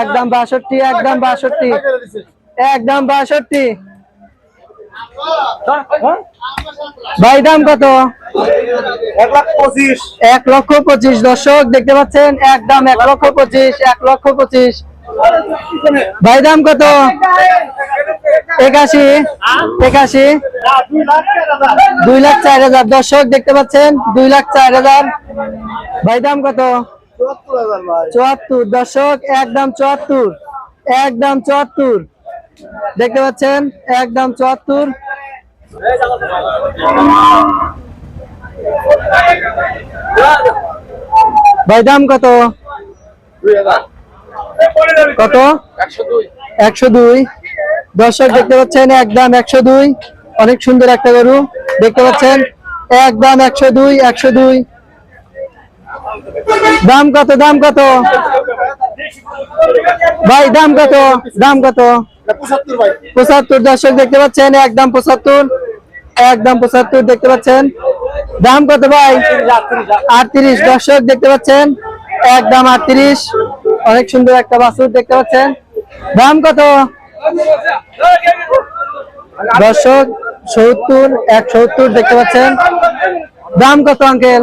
একদম 62, একদম 62, একদম 62। ভাই দাম কত? 1,25,000। 1,25,000 দর্শক দেখতে পাচ্ছেন, একদম 1,25,000, 1,25,000। ভাই দাম কত? 81, 81, 2,04,000 দর্শক দেখতে পাচ্ছেন, 2,04,000। ভাই দাম কত? 74 দর্শক, একদম 74, একদম 74 দেখতে পাচ্ছেন, একদম 74। ভাই দাম কত? কত? 102 দর্শক দেখতে পাচ্ছেন, একদম 102। অনেক সুন্দর একটা গরু দেখতে পাচ্ছেন, একদম 102, 102। দাম কত? দাম কত? ভাই দাম কত? দাম কত? 75 দর্শক দেখতে পাচ্ছেন, একদম 75, একদম 75 দেখতে পাচ্ছেন। দাম কত ভাই? 38 দর্শক দেখতে পাচ্ছেন, একদম 38। অনেক সুন্দর একটা বাছুর দেখতে পাচ্ছেন। দাম কত? দর্শক 70, 170 দেখতে পাচ্ছেন। দাম কত আঙ্কেল?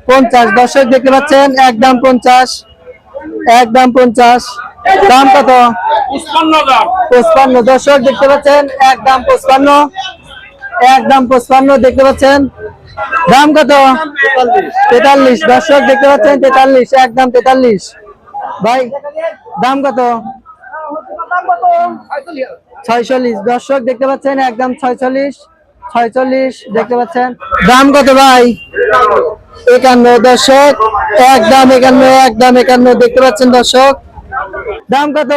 50 দর্শক দেখতে পাচ্ছেন, একদম 50, একদম 50। দাম কত? 55 দর্শক দেখতে পাচ্ছেন, একদম 55, একদম 55 দেখতে পাচ্ছেন। দাম কত? 43 দর্শক দেখতে পাচ্ছেন, 43, একদম 43। ভাই দাম কত? 46 দর্শক দেখতে পাচ্ছেন, একদম 46, 46 দেখতে পাচ্ছেন। দাম কত ভাই? 51 দর্শক, একদম 51, একদম 51 দেখতে পাচ্ছেন দর্শক। দাম কত?